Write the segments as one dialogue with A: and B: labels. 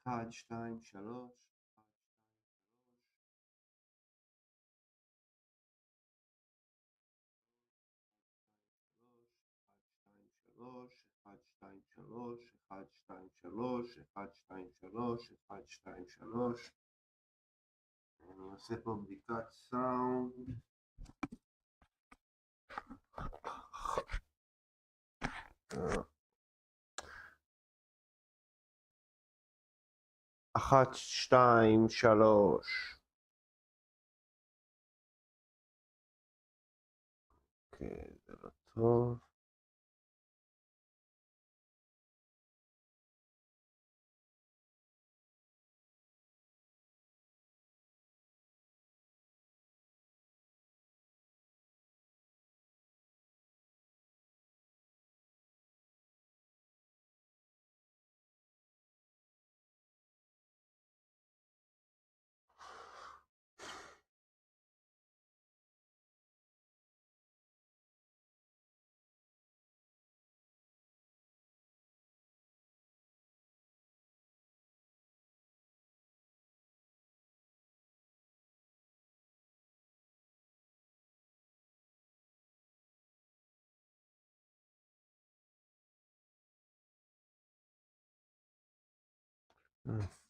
A: 1, 2, 3. 1, 2, 3, 1, 2, 3, 1, 2, 3, 1, 2, 3. אני עושה פה בדיקת סאונד. אחת, שתיים, שלוש. אוקיי, זה לא טוב.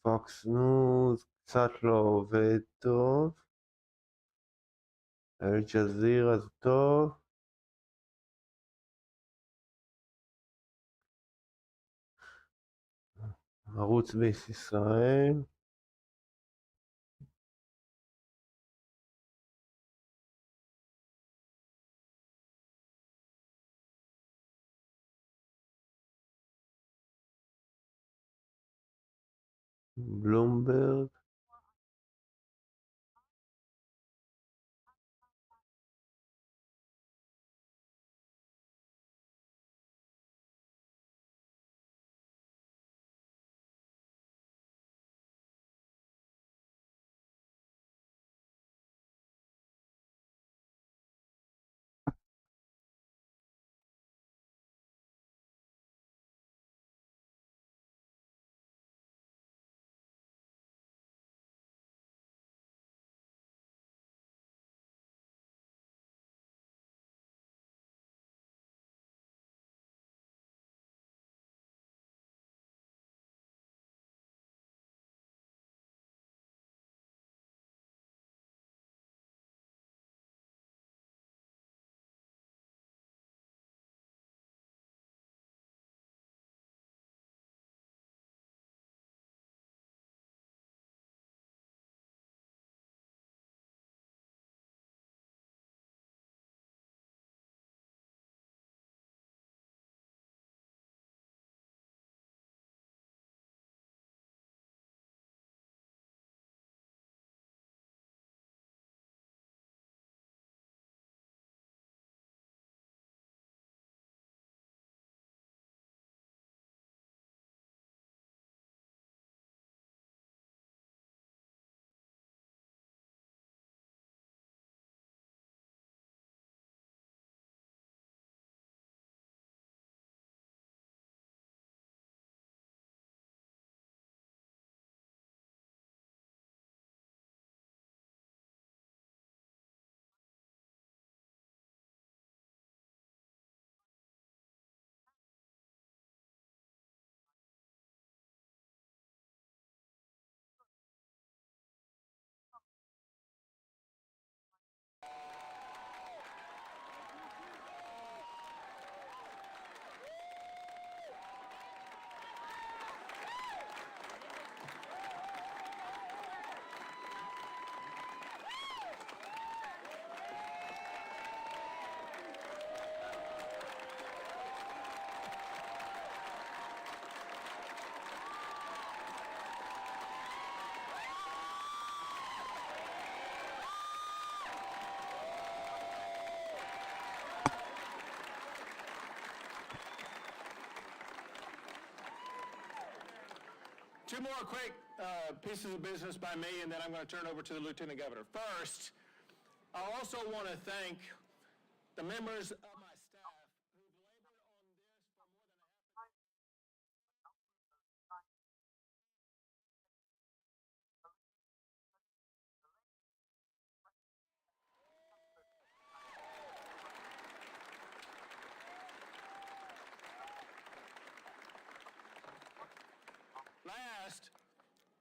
A: פוקס ניוז קצת לא עובד טוב. אל-ג'זירה זה טוב. ערוץ ביס ישראל. בלומברג.
B: Two more quick pieces of business by me, and then I'm going to turn over to the Lieutenant Governor. First, I also want to thank the members of my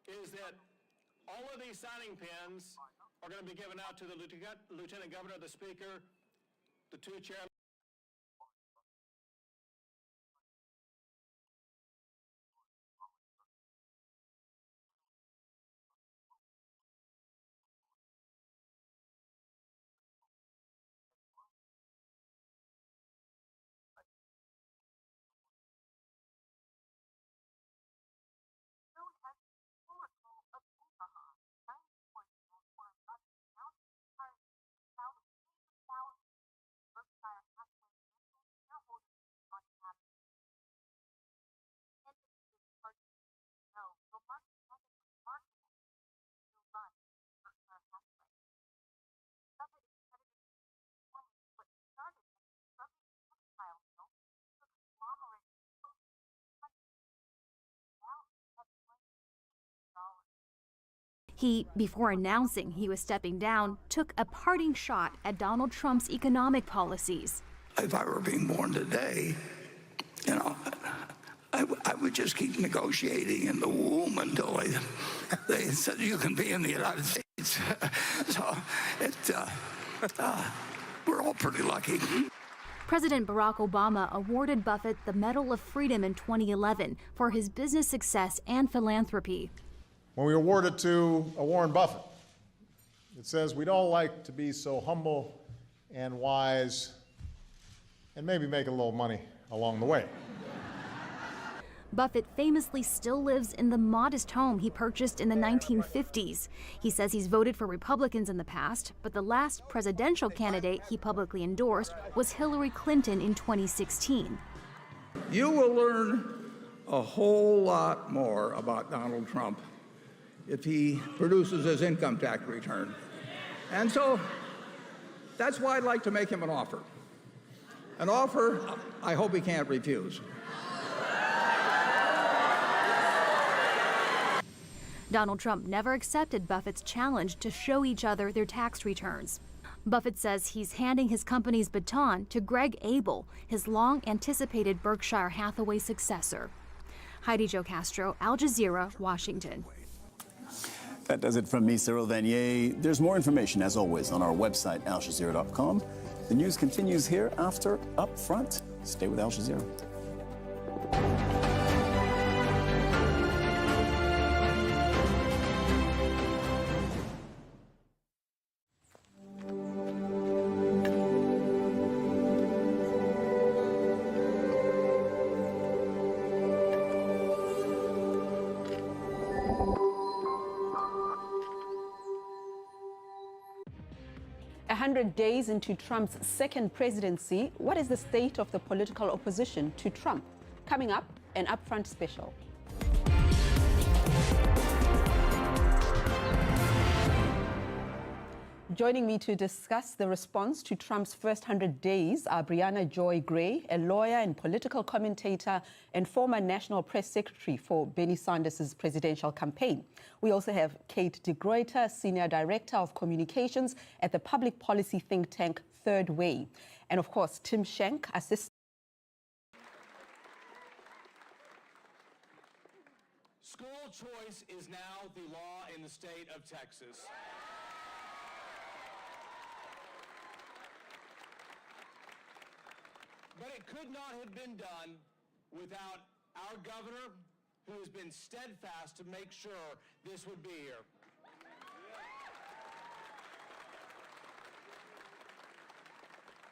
B: is that all of these signing pins are going to be given out to the Lieutenant Governor, the Speaker, the two chairmen.
C: He, before announcing he was stepping down, took a parting shot at Donald Trump's economic policies.
D: If I were being born today, you know, I would just keep negotiating in the womb until they said you can be in the United States. So we're all pretty lucky.
C: President Barack Obama awarded Buffett the Medal of Freedom in 2011 for his business success and philanthropy.
E: When we award it to Warren Buffett, it says we'd all like to be so humble and wise and maybe make a little money along the way.
C: Buffett famously still lives in the modest home he purchased in the 1950s. He says he's voted for Republicans in the past, but the last presidential candidate he publicly endorsed was Hillary Clinton in 2016.
D: You will learn a whole lot more about Donald Trump if he produces his income tax return. And so that's why I'd like to make him an offer. An offer I hope he can't refuse.
C: Donald Trump never accepted Buffett's challenge to show each other their tax returns. Buffett says he's handing his company's baton to Greg Abel, his long-anticipated Berkshire Hathaway successor. Heidi Jo Castro, Al Jazeera, Washington.
F: That does it from me, Cyril Vanier. There's more information, as always, on our website, aljazeera.com. The news continues here after Up Front. Stay with Al Jazeera.
G: A 100 days into Trump's second presidency, what is the state of the political opposition to Trump? Coming up, an Upfront special. Joining me to discuss the response to Trump's first 100 days are Brianna Joy Gray, a lawyer and political commentator and former National Press Secretary for Bernie Sanders' presidential campaign. We also have Kate de Gruyter, Senior Director of Communications at the public policy think tank Third Way. And of course, Tim Schenk, Assistant.
B: School choice is now the law in the state of Texas. But it could not have been done without our governor, who has been steadfast to make sure this would be here.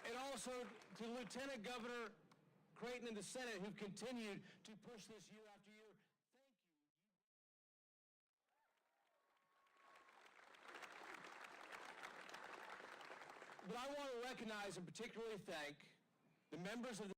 B: And also to Lieutenant Governor Creighton and the Senate, who've continued to push this year after year. Thank you. But I want to recognize and particularly thank the members of the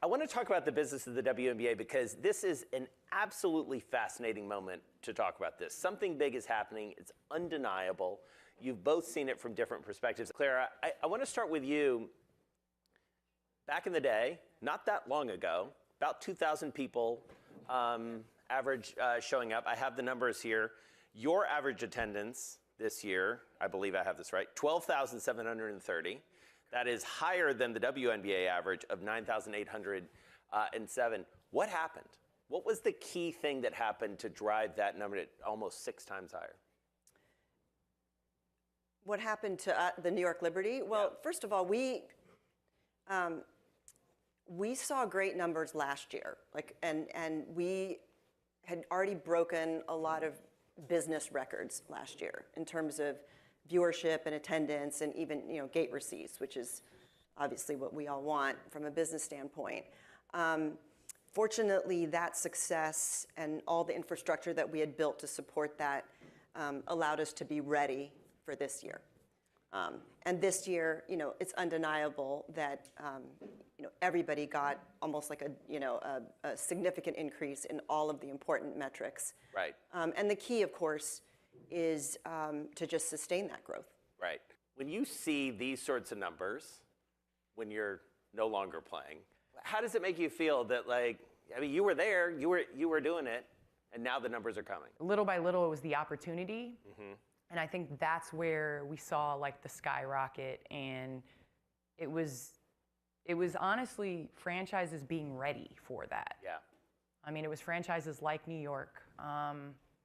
H: I want to talk about the business of the WNBA because this is an absolutely fascinating moment to talk about this. Something big is happening. It's undeniable. You've both seen it from different perspectives. Clara, I want to start with you. Back in the day, not that long ago, about 2,000 people average showing up. I have the numbers here. Your average attendance this year, I believe I have this right, 12,730. That is higher than the WNBA average of 9,807. What happened? What was the key thing that happened to drive that number to almost 6 times higher?
I: What happened to the New York Liberty? Well, first of all, we saw great numbers last year, and we had already broken a lot of business records last year in terms of viewership and attendance, and even gate receipts, which is obviously what we all want from a business standpoint. Fortunately, that success and all the infrastructure that we had built to support that allowed us to be ready for this year. And this year, it's undeniable that everybody got almost like a significant increase in all of the important metrics.
H: Right.
I: And the key, of course, is to just sustain that growth.
H: Right. When you see these sorts of numbers, when you're no longer playing, how does it make you feel that, you were there, you were doing it, and now the numbers are coming?
J: Little by little, it was the opportunity. Mm-hmm. And I think that's where we saw the skyrocket, and it was honestly franchises being ready for that.
H: Yeah.
J: I mean, it was franchises like New York,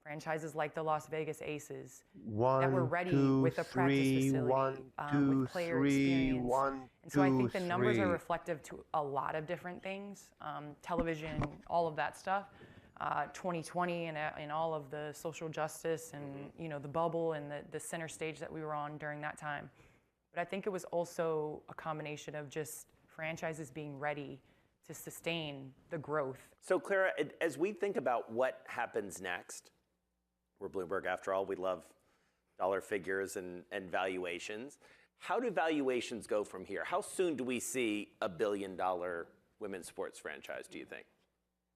J: franchises like the Las Vegas Aces that were ready with a practice facility, with player experience. And so I think the numbers are reflective to a lot of different things, television, all of that stuff. 2020 and all of the social justice and the bubble and the center stage that we were on during that time. But I think it was also a combination of just franchises being ready to sustain the growth.
H: So Clara, as we think about what happens next, we're Bloomberg after all, we love dollar figures and valuations. How do valuations go from here? How soon do we see a $1 billion women's sports franchise, do you think?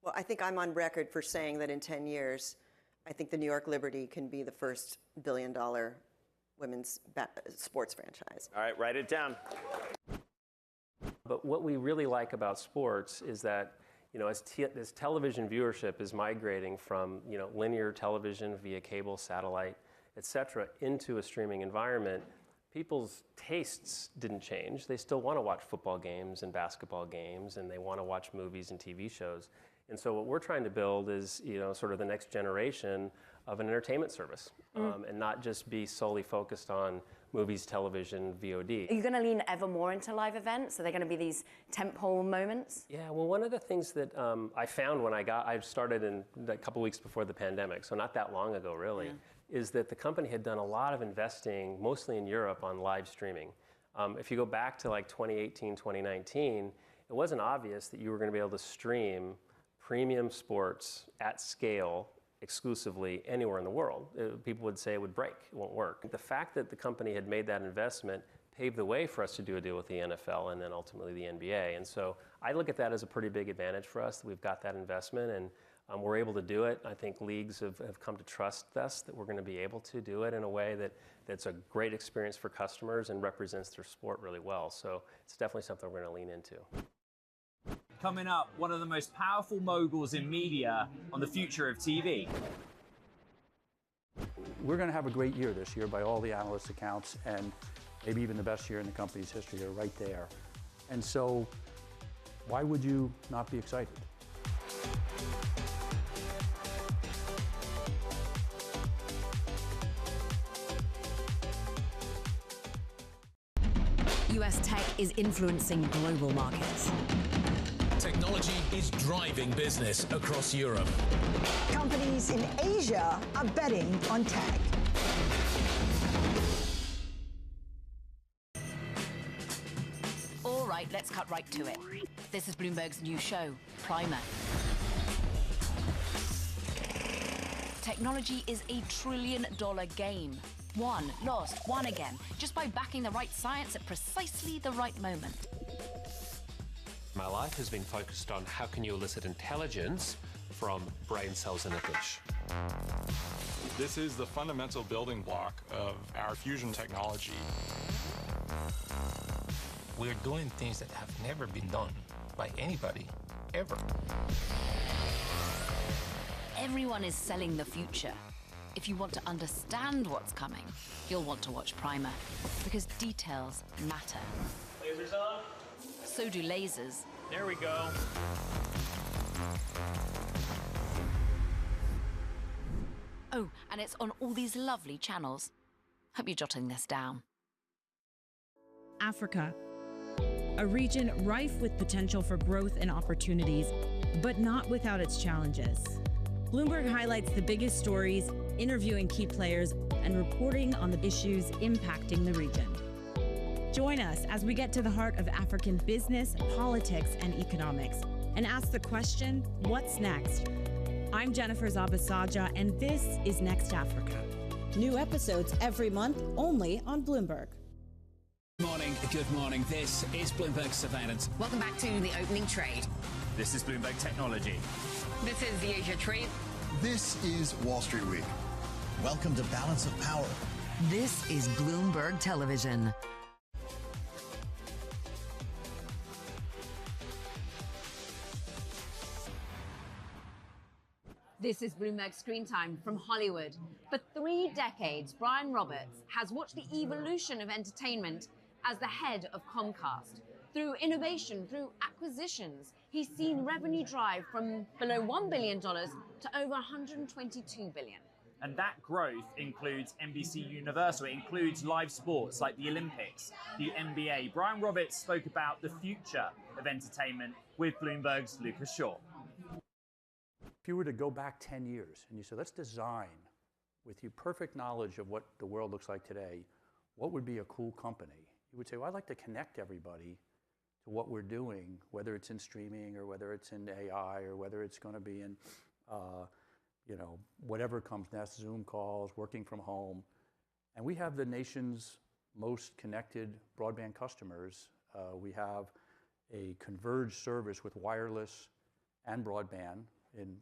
I: Well, I think I'm on record for saying that in 10 years, I think the New York Liberty can be the first $1 billion women's sports franchise.
H: All right, write it down.
K: But what we really like about sports is that, as television viewership is migrating from, linear television via cable, satellite, et cetera, into a streaming environment, people's tastes didn't change. They still want to watch football games and basketball games, and they want to watch movies and TV shows. And so what we're trying to build is, sort of the next generation of an entertainment service, and not just be solely focused on movies, television, VOD.
L: Are you going to lean ever more into live events? Are they going to be these tentpole moments?
K: Yeah, well, one of the things that I found when I started in a couple weeks before the pandemic, so not that long ago really, is that the company had done a lot of investing, mostly in Europe, on live streaming. If you go back to 2018, 2019, it wasn't obvious that you were going to be able to stream premium sports at scale exclusively anywhere in the world. People would say it would break, it won't work. The fact that the company had made that investment paved the way for us to do a deal with the NFL and then ultimately the NBA. And so I look at that as a pretty big advantage for us that we've got that investment and we're able to do it. I think leagues have come to trust us that we're going to be able to do it in a way that's a great experience for customers and represents their sport really well. So it's definitely something we're going to lean into.
M: Coming up, one of the most powerful moguls in media on the future of TV.
N: We're going to have a great year this year by all the analyst accounts, and maybe even the best year in the company's history. They're right there. And so why would you not be excited?
O: US tech is influencing global markets.
P: Technology is driving business across Europe.
Q: Companies in Asia are betting on tech.
O: All right, let's cut right to it. This is Bloomberg's new show, Primer. Technology is a $1 trillion game. Won, lost, won again, just by backing the right science at precisely the right moment.
R: My life has been focused on how can you elicit intelligence from brain cells in a dish.
S: This is the fundamental building block of our fusion technology.
T: We're doing things that have never been done by anybody, ever.
O: Everyone is selling the future. If you want to understand what's coming, you'll want to watch Primer, because details matter.
M: Lasers on.
O: So do lasers.
M: There we go.
O: Oh, and it's on all these lovely channels. Hope you're jotting this down.
U: Africa, a region rife with potential for growth and opportunities, but not without its challenges. Bloomberg highlights the biggest stories, interviewing key players, and reporting on the issues impacting the region. Join us as we get to the heart of African business, politics, and economics, and ask the question, what's next? I'm Jennifer Zabasaja, and this is Next Africa.
Q: New episodes every month, only on Bloomberg.
P: Good morning. This is Bloomberg Surveillance.
V: Welcome back to the opening trade.
P: This is Bloomberg Technology.
V: This is the Asia trade.
W: This is Wall Street Week. Welcome to Balance of Power.
V: This is Bloomberg Television.
X: This is Bloomberg Screen Time from Hollywood. For 3 decades, Brian Roberts has watched the evolution of entertainment as the head of Comcast. Through innovation, through acquisitions, he's seen revenue drive from below $1 billion to over $122 billion.
M: And that growth includes NBC Universal. It includes live sports like the Olympics, the NBA. Brian Roberts spoke about the future of entertainment with Bloomberg's Lucas Shaw.
N: If you were to go back 10 years and you said, let's design with your perfect knowledge of what the world looks like today, what would be a cool company? You would say, well, I'd like to connect everybody to what we're doing, whether it's in streaming or whether it's in AI or whether it's going to be in, whatever comes next, Zoom calls, working from home. And we have the nation's most connected broadband customers. We have a converged service with wireless and broadband in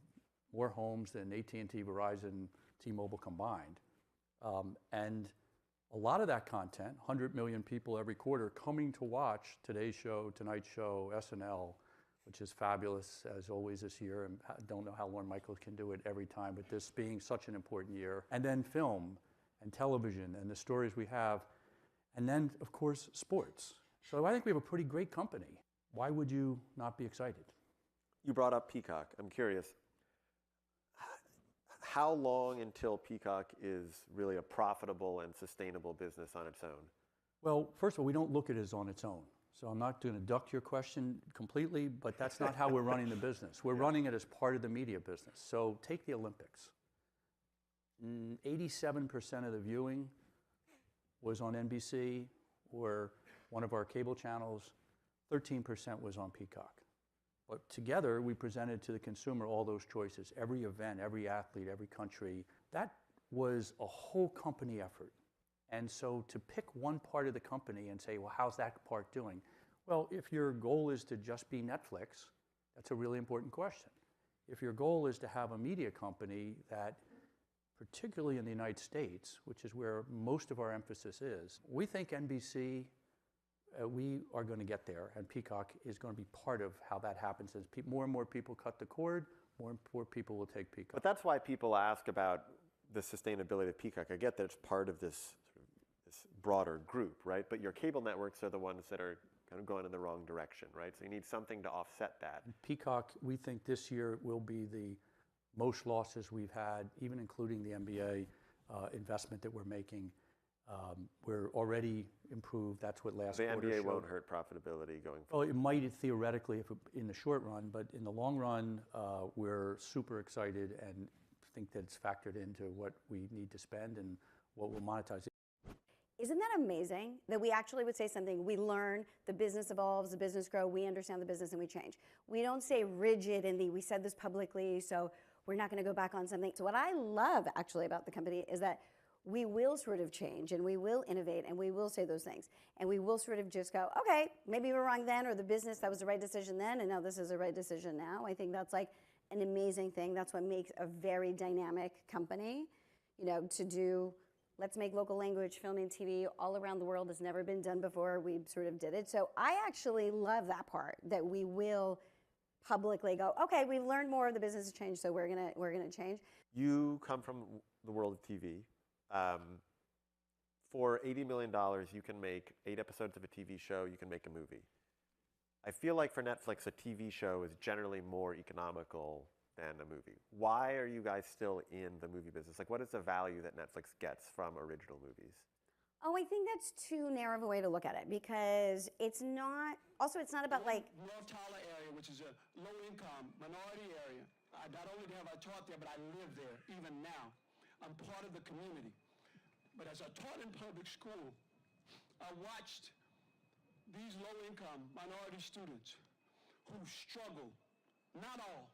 N: more homes than AT&T, Verizon, T-Mobile combined. And a lot of that content, 100 million people every quarter coming to watch Today's Show, Tonight's Show, SNL, which is fabulous as always this year. And I don't know how Lorne Michaels can do it every time, but this being such an important year. And then film and television and the stories we have. And then, of course, sports. So I think we have a pretty great company. Why would you not be excited?
Y: You brought up Peacock. I'm curious, how long until Peacock is really a profitable and sustainable business on its own?
N: Well, first of all, we don't look at it as on its own. So I'm not going to duck your question completely, but that's not how we're running the business. We're running it as part of the media business. So take the Olympics. 87% of the viewing was on NBC or one of our cable channels. 13% was on Peacock. But together, we presented to the consumer all those choices, every event, every athlete, every country. That was a whole company effort. And so to pick one part of the company and say, well, how's that part doing? Well, if your goal is to just be Netflix, that's a really important question. If your goal is to have a media company that, particularly in the United States, which is where most of our emphasis is, we think NBC, we are going to get there, and Peacock is going to be part of how that happens. As more and more people cut the cord, more and more people will take Peacock.
Y: But that's why people ask about the sustainability of Peacock. I get that it's part of this broader group, right? But your cable networks are the ones that are kind of going in the wrong direction, right? So you need something to offset that.
N: Peacock, we think this year will be the most losses we've had, even including the NBA investment that we're making. We're already improved. That's what last quarter showed.
Y: The NBA won't hurt profitability going forward.
N: Well, it might theoretically in the short run, but in the long run, we're super excited and think that it's factored into what we need to spend and what we'll monetize.
Z: Isn't that amazing that we actually would say something, we learn, the business evolves, the business grows, we understand the business and we change. We don't stay rigid in we said this publicly, so we're not going to go back on something. So what I love actually about the company is that we will sort of change and we will innovate and we will say those things. And we will sort of just go, okay, maybe we were wrong then, or the business, that was the right decision then, and now this is the right decision now. I think that's like an amazing thing. That's what makes a very dynamic company, you know, to do, let's make local language filming TV all around the world has never been done before. We sort of did it. So I actually love that part, that we will publicly go, okay, we've learned more, the business has changed, so we're gonna change.
Y: You come from the world of TV. For $80 million, you can make 8 episodes of a TV show, you can make a movie. I feel like for Netflix, a TV show is generally more economical than a movie. Why are you guys still in the movie business? Like, what is the value that Netflix gets from original movies?
Z: Oh, I think that's too narrow of a way to look at it, because it's not, also it's not about like.
B: North Tyler area, which is a low-income minority area. Not only have I taught there, but I live there even now. I'm part of the community. But as I taught in public school, I watched these low-income minority students who struggle, not all,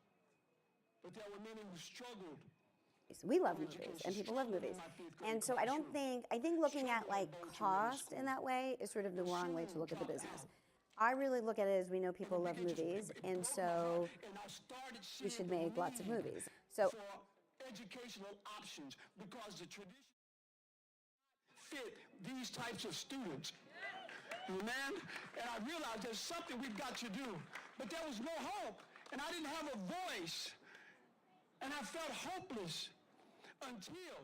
B: but there were many who struggled.
Z: We love movies, and people love movies. And so I think looking at like cost in that way is sort of the wrong way to look at the business. I really look at it as we know people love movies, and so we should make lots of movies. So
B: educational options, because the tradition fit these types of students. Man, and I realized there's something we've got to do, but there was no hope, and I didn't have a voice, and I felt hopeless until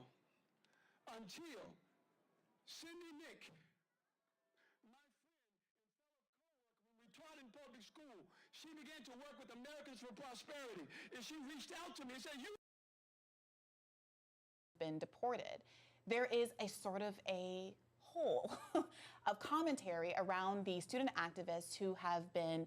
B: Cindy Nick, my friend and fellow coworker, when we taught in public school, she began to work with Americans for Prosperity, and she reached out to me and said, "You
A: been deported." There is a sort of a hole of commentary around the student activists who have been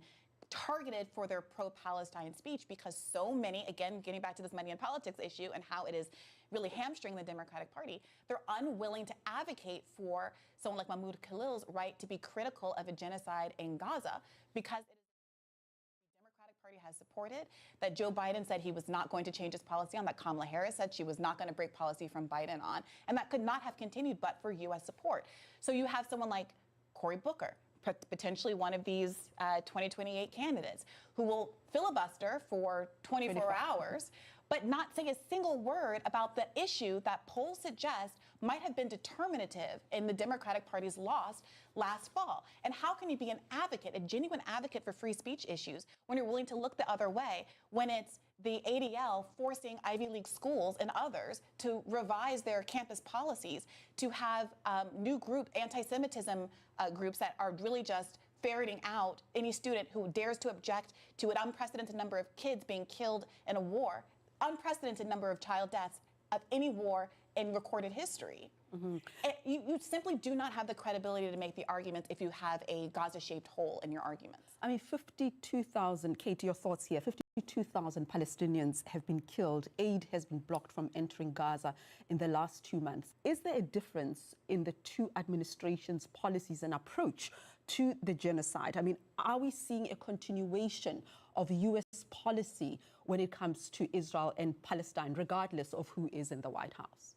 A: targeted for their pro-Palestine speech, because so many, again, getting back to this money and politics issue and how it is really hamstring the Democratic Party, they're unwilling to advocate for someone like Mahmoud Khalil's right to be critical of a genocide in Gaza, because it is the Democratic Party has supported, that Joe Biden said he was not going to change his policy on, that Kamala Harris said she was not going to break policy from Biden on, and that could not have continued but for U.S. support. So you have someone like Cory Booker, potentially one of these 2028 candidates, who will filibuster for 24 hours, but not say a single word about the issue that polls suggest might have been determinative in the Democratic Party's loss last fall. And how can you be an advocate, a genuine advocate for free speech issues, when you're willing to look the other way, when it's the ADL forcing Ivy League schools and others to revise their campus policies, to have new anti-Semitism groups that are really just ferreting out any student who dares to object to an unprecedented number of kids being killed in a war, unprecedented number of child deaths of any war in recorded history. You simply do not have the credibility to make the arguments if you have a Gaza-shaped hole in your arguments.
C: I mean, 52,000, Kate, your thoughts here, 52,000 Palestinians have been killed. Aid has been blocked from entering Gaza in the last 2 months. Is there a difference in the two administrations' policies and approach to the genocide? I mean, are we seeing a continuation of U.S. policy when it comes to Israel and Palestine, regardless of who is in the White House?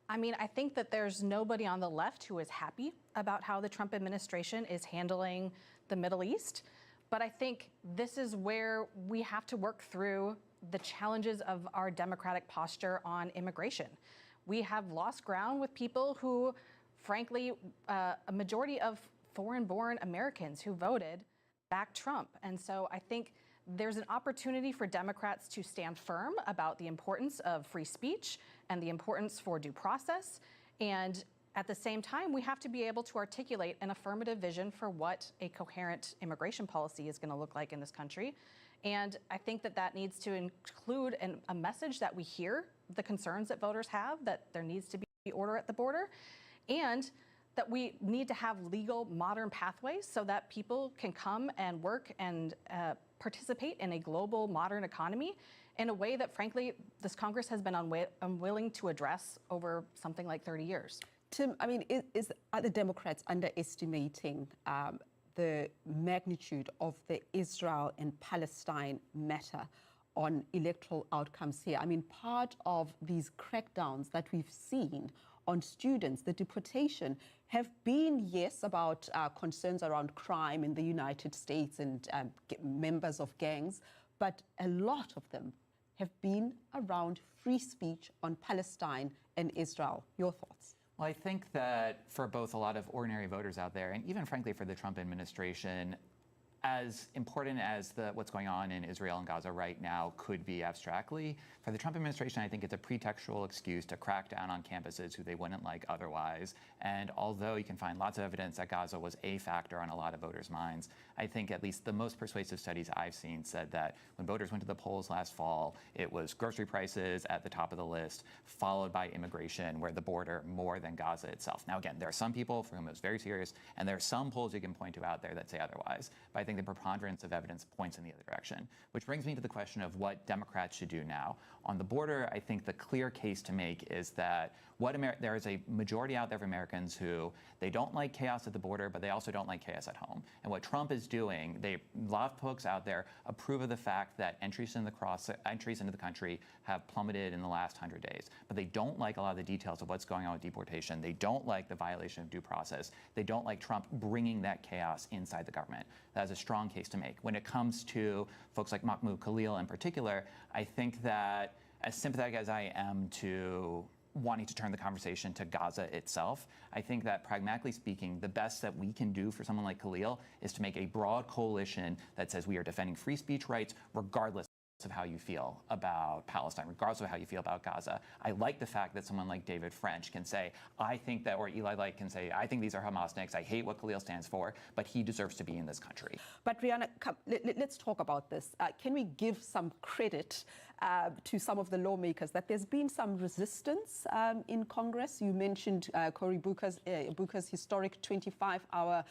D: I mean, I think that there's nobody on the left who is happy about how the Trump administration is handling the Middle East. But I think this is where we have to work through the challenges of our democratic posture on immigration. We have lost ground with people who, frankly, a majority of foreign-born Americans who voted back Trump. And so I think there's an opportunity for Democrats to stand firm about the importance of free speech and the importance for due process. And at the same time, we have to be able to articulate an affirmative vision for what a coherent immigration policy is going to look like in this country. And I think that that needs to include a message that we hear the concerns that voters have, that there needs to be order at the border, and that we need to have legal, modern pathways so that people can come and work and participate in a global, modern economy in a way that, frankly, this Congress has been unwilling to address over something like 30 years.
C: Tim, I mean, are the Democrats underestimating the magnitude of the Israel and Palestine matter on electoral outcomes here? I mean, part of these crackdowns that we've seen on students, the deportation, have been, yes, about concerns around crime in the United States and members of gangs, but a lot of them have been around free speech on Palestine and Israel. Your thoughts?
E: Well, I think that for both a lot of ordinary voters out there, and even frankly for the Trump administration, as important as what's going on in Israel and Gaza right now could be abstractly, for the Trump administration, I think it's a pretextual excuse to crack down on campuses who they wouldn't like otherwise. And although you can find lots of evidence that Gaza was a factor on a lot of voters' minds, I think at least the most persuasive studies I've seen said that when voters went to the polls last fall, it was grocery prices at the top of the list, followed by immigration, where the border more than Gaza itself. Now, again, there are some people for whom it was very serious, and there are some polls you can point to out there that say otherwise. But I think the preponderance of evidence points in the other direction, which brings me to the question of what Democrats should do now. On the border, I think the clear case to make is that there is a majority out there of Americans who they don't like chaos at the border, but they also don't like chaos at home. And what Trump is doing, a lot of folks out there approve of the fact that entries into the country have plummeted in the last 100 days. But they don't like a lot of the details of what's going on with deportation. They don't like the violation of due process. They don't like Trump bringing that chaos inside the government. That is a strong case to make. When it comes to folks like Mahmoud Khalil in particular, I think that as sympathetic as I am to wanting to turn the conversation to Gaza itself, I think that pragmatically speaking, the best that we can do for someone like Khalil is to make a broad coalition that says we are defending free speech rights regardless of how you feel about Palestine, regardless of how you feel about Gaza. I like the fact that someone like David French can say, I think that, or Eli Light can say, I think these are Hamasniks, I hate what Khalil stands for, but he deserves to be in this country.
C: But Rihanna, let's talk about this. Can we give some credit to some of the lawmakers that there's been some resistance in Congress? You mentioned Cory Booker's historic 25-hour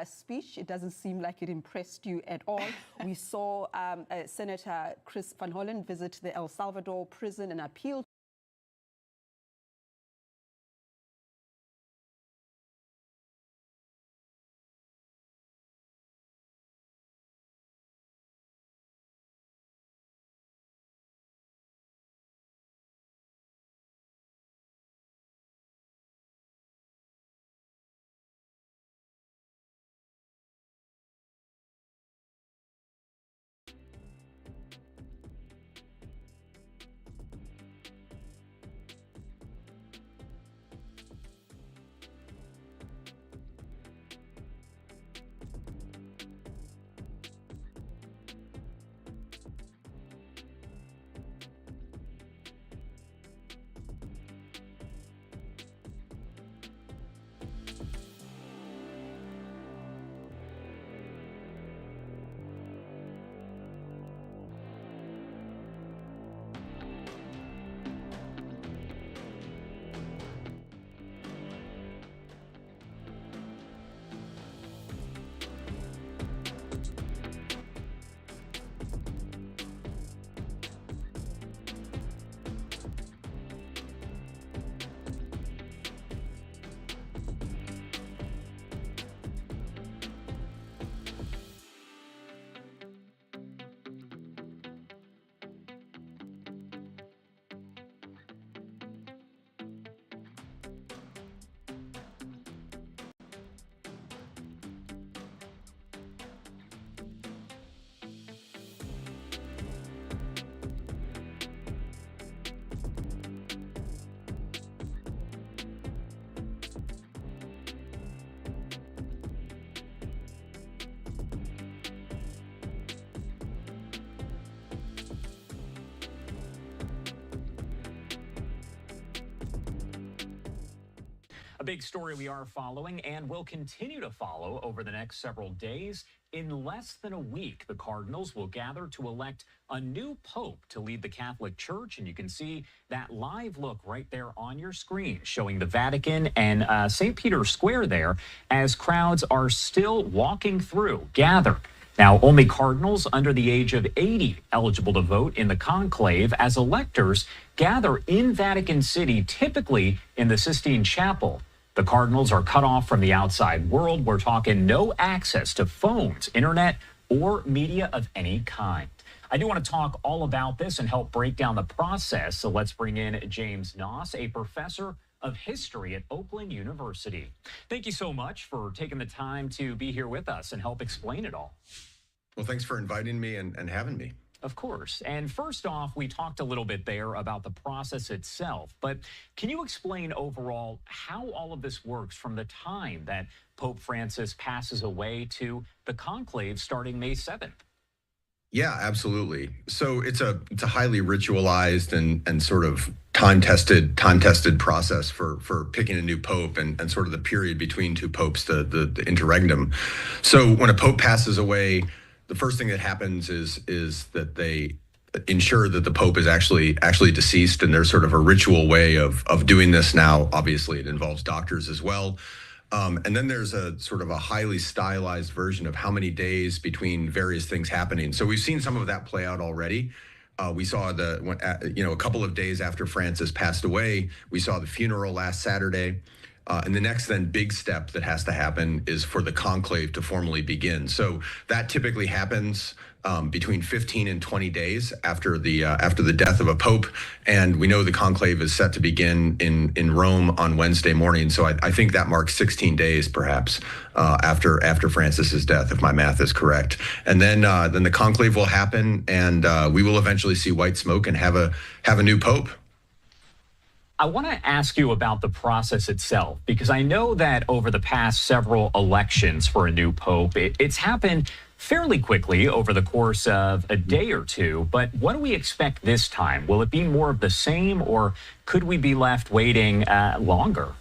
C: speech. It doesn't seem like it impressed you at all. We saw Senator Chris Van Hollen visit the El Salvador prison and appeal
F: A big story we are following and will continue to follow over the next several days. In less than a week, the Cardinals will gather to elect a new pope to lead the Catholic Church. And you can see that live look right there on your screen showing the Vatican and St. Peter's Square there as crowds are still walking through, gathered. Now, only cardinals under the age of 80 eligible to vote in the conclave as electors gather in Vatican City, typically in the Sistine Chapel. The cardinals are cut off from the outside world. We're talking no access to phones, internet, or media of any kind. I do want to talk all about this and help break down the process. So let's bring in James Noss, a professor of History at Oakland University. Thank you so much for taking the time to be here with us and help explain it all.
G: Well, thanks for inviting me and having me.
F: Of course. And first off, we talked a little bit there about the process itself, but can you explain overall how all of this works from the time that Pope Francis passes away to the conclave starting May 7th?
G: Yeah, absolutely. So it's a highly ritualized and sort of time-tested process for picking a new pope and sort of the period between two popes, the interregnum. So when a pope passes away, the first thing that happens is that they ensure that the pope is actually deceased, and there's sort of a ritual way of doing this now. Obviously, it involves doctors as well. And then there's a sort of a highly stylized version of how many days between various things happening. So we've seen some of that play out already. We saw a couple of days after Francis passed away, we saw the funeral last Saturday. And the next then big step that has to happen is for the conclave to formally begin. So that typically happens between 15 and 20 days after the death of a pope. And we know the conclave is set to begin in Rome on Wednesday morning. So I think that marks 16 days perhaps after Francis's death, if my math is correct. And then the conclave will happen, and we will eventually see white smoke and have a new pope.
F: I want to ask you about the process itself, because I know that over the past several elections for a new pope, it's happened fairly quickly over the course of a day or two. But what do we expect this time? Will it be more of the same, or could we be left waiting longer?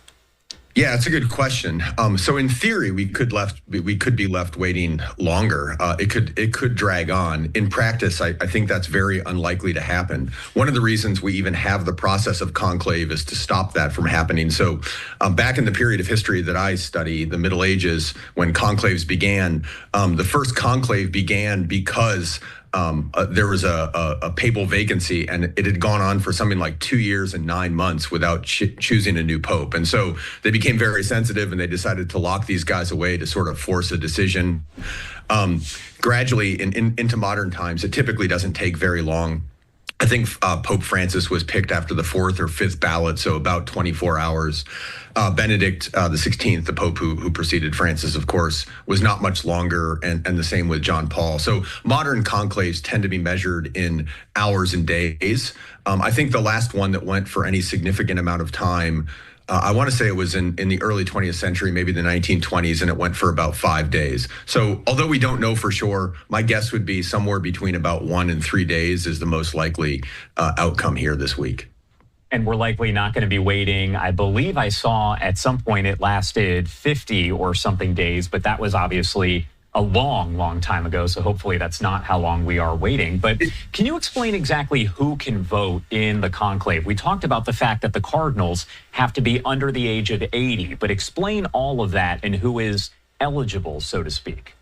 G: Yeah, it's a good question. So in theory, we could be left waiting longer. It could drag on. In practice, I think that's very unlikely to happen. One of the reasons we even have the process of conclave is to stop that from happening. So back in the period of history that I study, the Middle Ages, when conclaves began, the first conclave began because there was a papal vacancy, and it had gone on for something like 2 years and 9 months without choosing a new pope. And so they became very sensitive, and they decided to lock these guys away to sort of force a decision. Gradually, into modern times, it typically doesn't take very long. I think Pope Francis was picked after the 4th or 5th ballot, so about 24 hours. Benedict the 16th, the Pope who preceded Francis, of course, was not much longer, and the same with John Paul. So modern conclaves tend to be measured in hours and days. I think the last one that went for any significant amount of time, I want to say it was in the early 20th century, maybe the 1920s, and it went for about 5 days. So although we don't know for sure, my guess would be somewhere between about 1 and 3 days is the most likely outcome here this week.
F: And we're likely not going to be waiting. I believe I saw at some point it lasted 50 or something days, but that was obviously a long, long time ago. So hopefully that's not how long we are waiting. But can you explain exactly who can vote in the conclave? We talked about the fact that the cardinals have to be under the age of 80, but explain all of that and who is eligible, so to speak.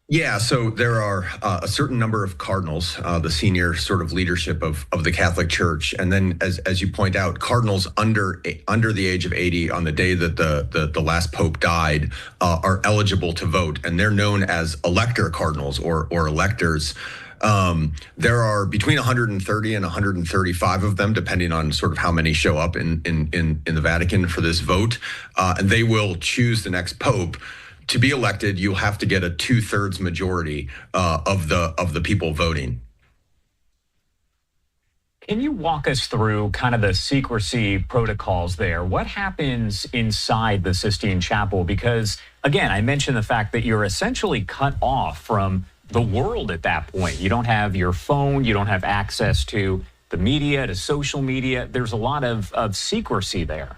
G: Yeah, so there are a certain number of cardinals, the senior sort of leadership of the Catholic Church, and then, as you point out, cardinals under the age of 80 on the day that the last pope died are eligible to vote, and they're known as elector cardinals or electors. There are between 130 and 135 of them, depending on sort of how many show up in the Vatican for this vote, and they will choose the next pope. To be elected, you'll have to get a 2/3 majority of the people voting.
F: Can you walk us through kind of the secrecy protocols there? What happens inside the Sistine Chapel? Because, again, I mentioned the fact that you're essentially cut off from the world at that point. You don't have your phone. You don't have access to the media, to social media. There's a lot of secrecy there.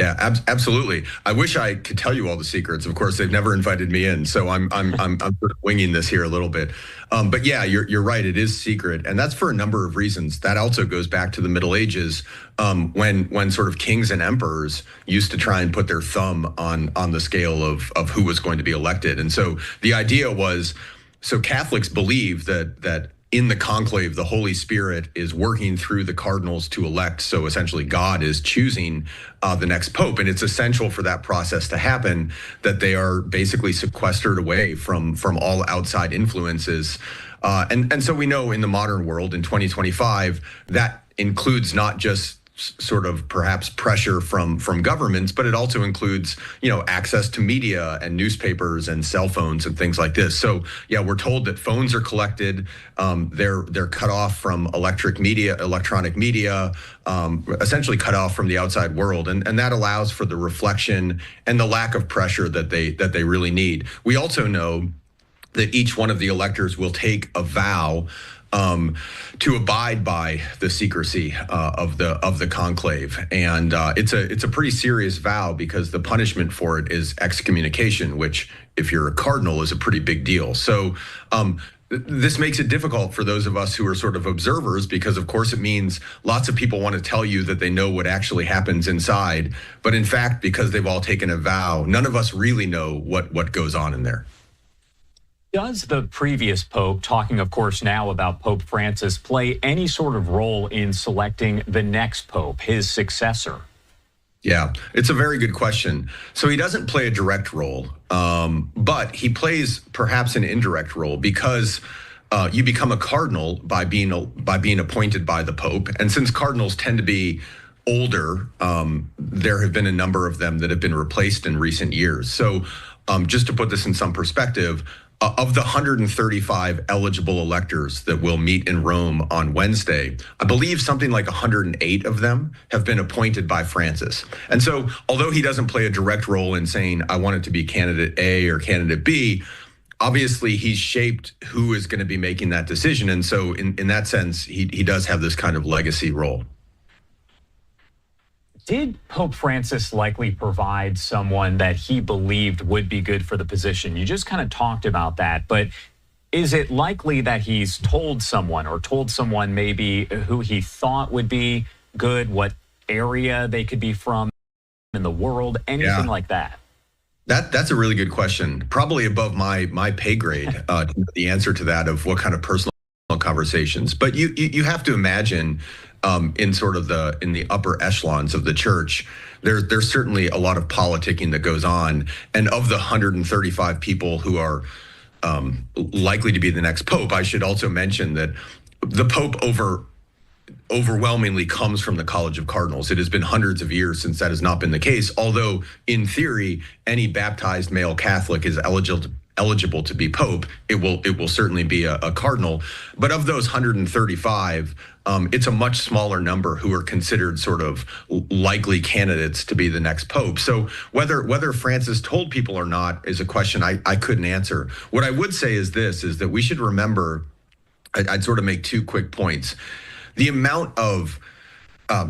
G: Yeah, absolutely. I wish I could tell you all the secrets. Of course, they've never invited me in, so I'm sort of winging this here a little bit. But yeah, you're right. It is secret, and that's for a number of reasons. That also goes back to the Middle Ages, when sort of kings and emperors used to try and put their thumb on the scale of who was going to be elected. And so the idea was, so Catholics believe that in the conclave, the Holy Spirit is working through the cardinals to elect. So essentially, God is choosing the next pope. And it's essential for that process to happen that they are basically sequestered away from all outside influences. And so we know in the modern world in 2025, that includes not just sort of perhaps pressure from governments, but it also includes, access to media and newspapers and cell phones and things like this. So yeah, we're told that phones are collected. They're cut off from electronic media, essentially cut off from the outside world, and that allows for the reflection and the lack of pressure that they really need. We also know that each one of the electors will take a vow to abide by the secrecy of the conclave, and it's a pretty serious vow, because the punishment for it is excommunication, which, if you're a cardinal, is a pretty big deal. So this makes it difficult for those of us who are sort of observers, because of course it means lots of people want to tell you that they know what actually happens inside, but in fact, because they've all taken a vow, none of us really know what goes on in there.
F: Does the previous Pope, talking of course now about Pope Francis, play any sort of role in selecting the next Pope, his successor?
G: Yeah, it's a very good question. So he doesn't play a direct role, but he plays perhaps an indirect role, because you become a cardinal by being appointed by the Pope. And since cardinals tend to be older, there have been a number of them that have been replaced in recent years. So just to put this in some perspective, of the 135 eligible electors that will meet in Rome on Wednesday, I believe something like 108 of them have been appointed by Francis. And so, although he doesn't play a direct role in saying, I want it to be candidate A or candidate B, obviously he's shaped who is going to be making that decision. And so in that sense, he does have this kind of legacy role.
F: Did Pope Francis likely provide someone that he believed would be good for the position? You just kind of talked about that, but is it likely that he's told someone maybe who he thought would be good, what area they could be from in the world, anything like that?
G: That's a really good question. Probably above my pay grade, the answer to that, of what kind of personal conversations. But you have to imagine, in sort of in the upper echelons of the church, there's certainly a lot of politicking that goes on. And of the 135 people who are likely to be the next Pope, I should also mention that the Pope overwhelmingly comes from the College of Cardinals. It has been hundreds of years since that has not been the case, although in theory, any baptized male Catholic is eligible to be Pope. It will certainly be a cardinal. But of those 135, it's a much smaller number who are considered sort of likely candidates to be the next Pope. So whether Francis told people or not is a question I couldn't answer. What I would say is this, is that we should remember, I'd sort of make two quick points. The amount of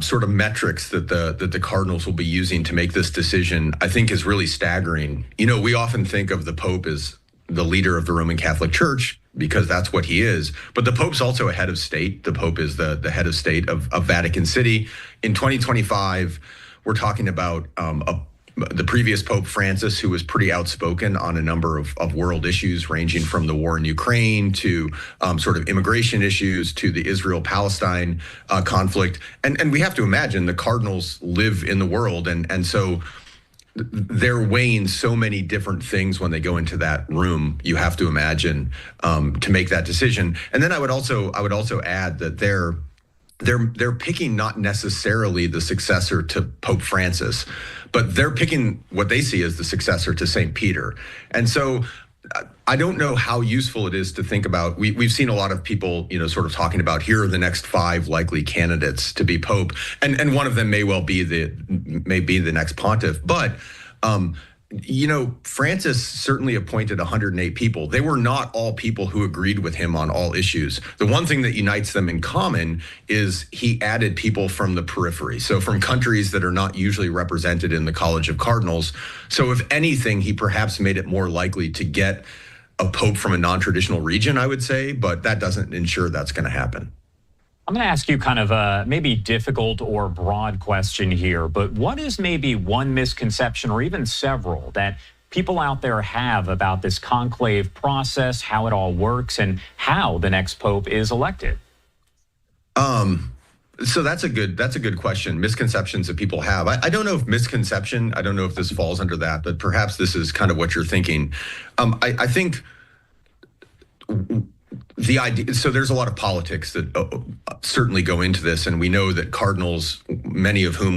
G: sort of metrics that the Cardinals will be using to make this decision, I think, is really staggering. We often think of the Pope as the leader of the Roman Catholic Church, because that's what he is. But the Pope's also a head of state. The Pope is the head of state of Vatican City. In 2025, we're talking about the previous Pope Francis, who was pretty outspoken on a number of world issues, ranging from the war in Ukraine to sort of immigration issues to the Israel-Palestine conflict. And we have to imagine the Cardinals live in the world, and so they're weighing so many different things when they go into that room, you have to imagine, to make that decision. And then I would also add that they're picking not necessarily the successor to Pope Francis, but they're picking what they see as the successor to St. Peter. And so I don't know how useful it is to think about. We've seen a lot of people, sort of talking about, here are the next 5 likely candidates to be Pope, and one of them may be the next pontiff. But Francis certainly appointed 108 people. They were not all people who agreed with him on all issues. The one thing that unites them in common is he added people from the periphery, so from countries that are not usually represented in the College of Cardinals. So if anything, he perhaps made it more likely to get a Pope from a non-traditional region, I would say, but that doesn't ensure that's going to happen.
F: I'm going to ask you kind of a maybe difficult or broad question here, but what is maybe one misconception, or even several, that people out there have about this conclave process, how it all works, and how the next Pope is elected?
G: So that's a good question. Misconceptions that people have. I don't know if misconception, I don't know if this falls under that, but perhaps this is kind of what you're thinking. I think the idea, so there's a lot of politics that certainly go into this, and we know that cardinals, many of whom will